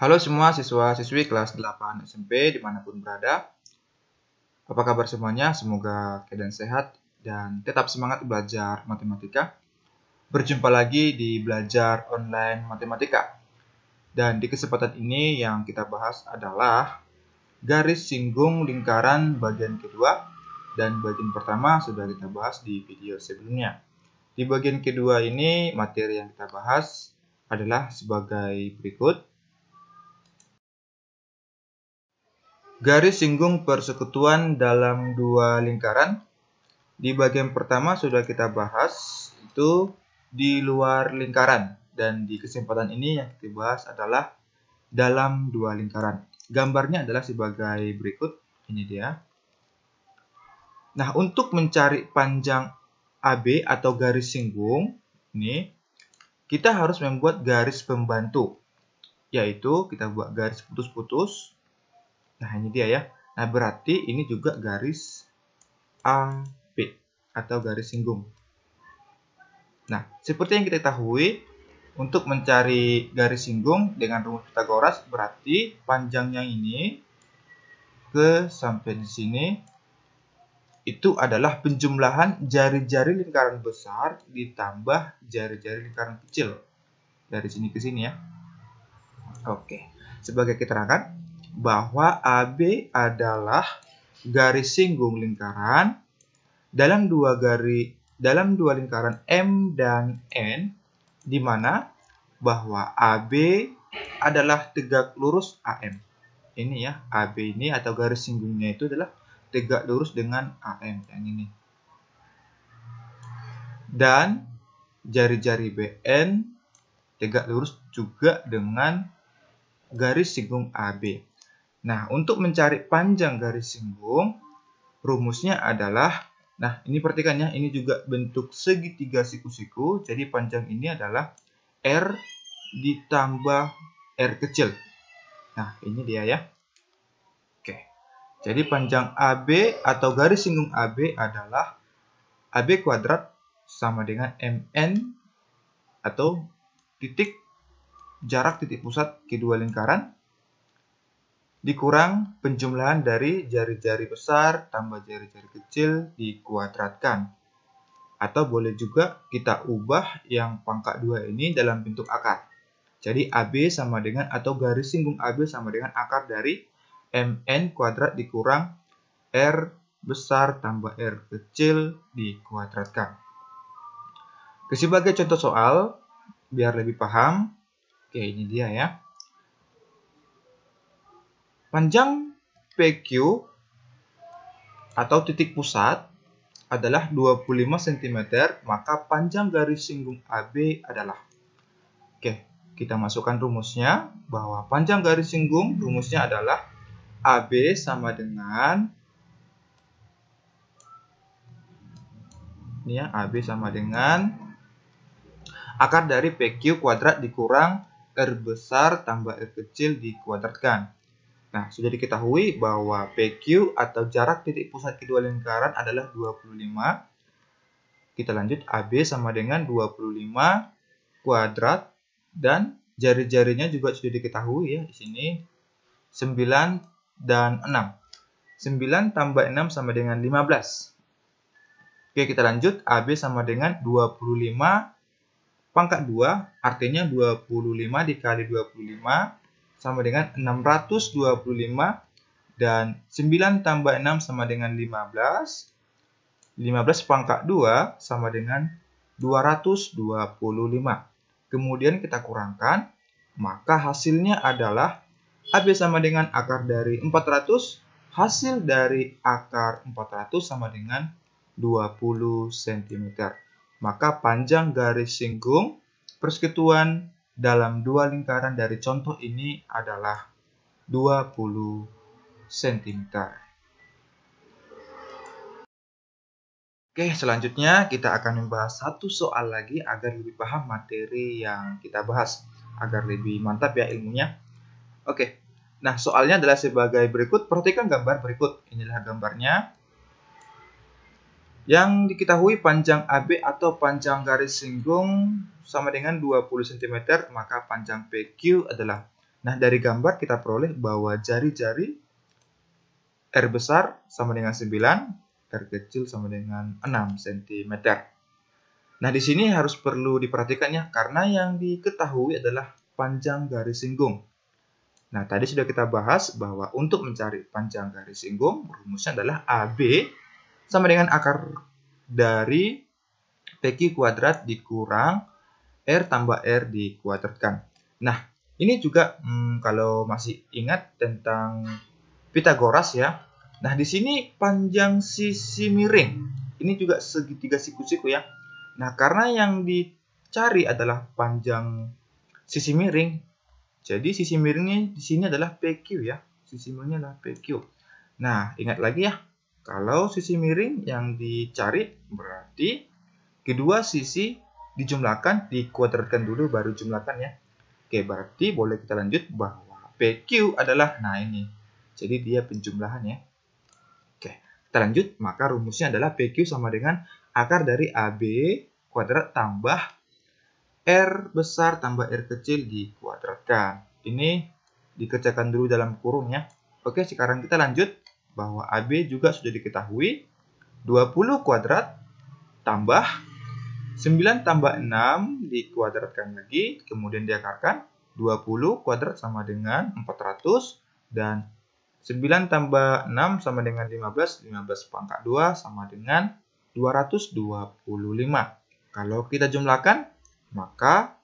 Halo semua siswa-siswi kelas 8 SMP dimanapun berada. Apa kabar semuanya? Semoga keadaan sehat dan tetap semangat belajar matematika. Berjumpa lagi di belajar online matematika. Dan di kesempatan ini yang kita bahas adalah garis singgung lingkaran bagian kedua. Dan bagian pertama sudah kita bahas di video sebelumnya. Di bagian kedua ini materi yang kita bahas adalah sebagai berikut. Garis singgung persekutuan dalam dua lingkaran. Di bagian pertama sudah kita bahas, itu di luar lingkaran. Dan di kesempatan ini yang kita bahas adalah dalam dua lingkaran. Gambarnya adalah sebagai berikut. Ini dia. Nah, untuk mencari panjang AB atau garis singgung, ini kita harus membuat garis pembantu. Yaitu kita buat garis putus-putus. Nah, ini dia ya. Nah, berarti ini juga garis AB atau garis singgung. Nah, seperti yang kita ketahui, untuk mencari garis singgung dengan rumus Pythagoras, berarti panjangnya ini ke sampai di sini itu adalah penjumlahan jari-jari lingkaran besar ditambah jari-jari lingkaran kecil. Dari sini ke sini ya. Oke. Sebagai keterangan bahwa AB adalah garis singgung lingkaran dalam dua lingkaran M dan N, di mana bahwa AB adalah tegak lurus AM. Ini ya, AB ini atau garis singgungnya itu adalah tegak lurus dengan AM yang ini. Dan jari-jari BN tegak lurus juga dengan garis singgung AB. Nah, untuk mencari panjang garis singgung, rumusnya adalah, nah ini perhatikan ya, ini juga bentuk segitiga siku-siku, jadi panjang ini adalah R ditambah R kecil. Nah, ini dia ya. Oke, jadi panjang AB atau garis singgung AB adalah AB kuadrat sama dengan MN atau jarak titik pusat kedua lingkaran dikurang penjumlahan dari jari-jari besar tambah jari-jari kecil dikuadratkan. Atau boleh juga kita ubah yang pangkat 2 ini dalam bentuk akar. Jadi AB sama dengan atau garis singgung AB sama dengan akar dari MN kuadrat dikurang R besar tambah R kecil dikuadratkan. Sebagai contoh soal, biar lebih paham, oke ini dia ya. Panjang PQ atau titik pusat adalah 25 cm, maka panjang garis singgung AB adalah. Oke, kita masukkan rumusnya bahwa panjang garis singgung rumusnya adalah AB sama dengan ini ya, AB sama dengan akar dari PQ kuadrat dikurang R besar tambah R kecil dikuadratkan. Nah, sudah diketahui bahwa PQ atau jarak titik pusat kedua lingkaran adalah 25. Kita lanjut, AB sama dengan 25 kuadrat dan jari-jarinya juga sudah diketahui ya di sini 9 dan 6. 9 tambah 6 sama dengan 15. Oke, kita lanjut, AB sama dengan 25 pangkat 2, artinya 25 dikali 25 sama dengan 625 dan 9 tambah 6 sama dengan 15. 15 pangkat 2 sama dengan 225. Kemudian kita kurangkan, maka hasilnya adalah AB sama dengan akar dari 400. Hasil dari akar 400 sama dengan 20 cm. Maka panjang garis singgung persekutuan dalam dua lingkaran dari contoh ini adalah 20 cm. Oke, selanjutnya kita akan membahas satu soal lagi agar lebih paham materi yang kita bahas, agar lebih mantap ya ilmunya. Oke, nah soalnya adalah sebagai berikut. Perhatikan gambar berikut. Inilah gambarnya. Yang diketahui panjang AB atau panjang garis singgung sama dengan 20 cm, maka panjang PQ adalah Nah, dari gambar kita peroleh bahwa jari-jari R besar sama dengan 9, R kecil sama dengan 6 cm. Nah, di sini harus perlu diperhatikan ya, karena yang diketahui adalah panjang garis singgung. Nah, tadi sudah kita bahas bahwa untuk mencari panjang garis singgung, rumusnya adalah AB sama dengan akar dari PQ kuadrat dikurang R tambah R dikuadratkan. Nah, ini juga kalau masih ingat tentang Pitagoras ya. Nah, di sini panjang sisi miring. Ini juga segitiga siku-siku ya. Nah, karena yang dicari adalah panjang sisi miring, jadi sisi miringnya di sini adalah PQ ya. Sisi miringnya adalah PQ. Nah, ingat lagi ya. Kalau sisi miring yang dicari berarti kedua sisi dijumlahkan, dikuadratkan dulu baru jumlahkan ya. Oke, berarti boleh kita lanjut bahwa PQ adalah, nah ini. Jadi dia penjumlahan ya. Oke, kita lanjut. Maka rumusnya adalah PQ sama dengan akar dari AB kuadrat tambah R besar tambah R kecil dikuadratkan. Ini dikerjakan dulu dalam kurung ya. Oke, sekarang kita lanjut bahwa AB juga sudah diketahui. 20 kuadrat tambah 9 tambah 6 dikuadratkan lagi, kemudian diakarkan. 20 kuadrat sama dengan 400, dan 9 tambah 6 sama dengan 15, 15 pangkat 2 sama dengan 225. Kalau kita jumlahkan, maka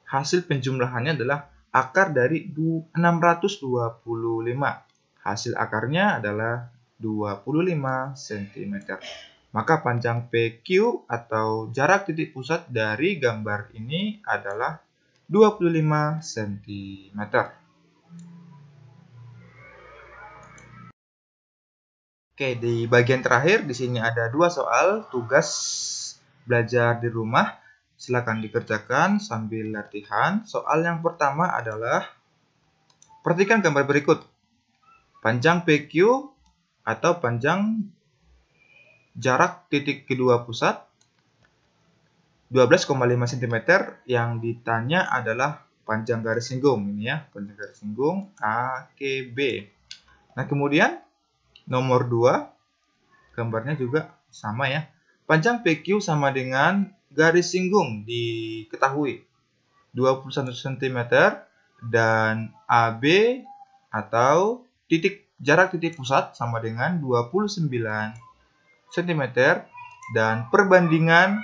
hasil penjumlahannya adalah akar dari 625. Hasil akarnya adalah 25 cm. Maka panjang PQ atau jarak titik pusat dari gambar ini adalah 25 cm. Oke, di bagian terakhir di sini ada 2 soal tugas belajar di rumah. Silakan dikerjakan sambil latihan. Soal yang pertama adalah perhatikan gambar berikut. Panjang PQ atau panjang jarak titik kedua pusat 12,5 cm, yang ditanya adalah panjang garis singgung ini ya, panjang garis singgung AKB. Nah, kemudian nomor 2 gambarnya juga sama ya. Panjang PQ sama dengan garis singgung diketahui 21 cm dan AB atau jarak titik pusat sama dengan 29 cm, dan perbandingan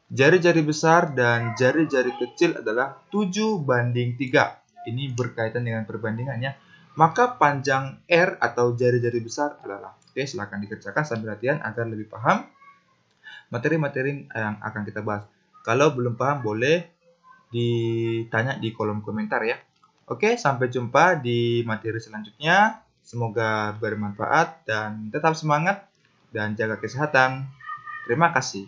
jari-jari besar dan jari-jari kecil adalah 7:3. Ini berkaitan dengan perbandingannya. Maka panjang R atau jari-jari besar adalah. Oke, silakan dikerjakan sambil latihan agar lebih paham materi-materi yang akan kita bahas. Kalau belum paham boleh ditanya di kolom komentar ya. Oke, sampai jumpa di materi selanjutnya. Semoga bermanfaat dan tetap semangat dan jaga kesehatan. Terima kasih.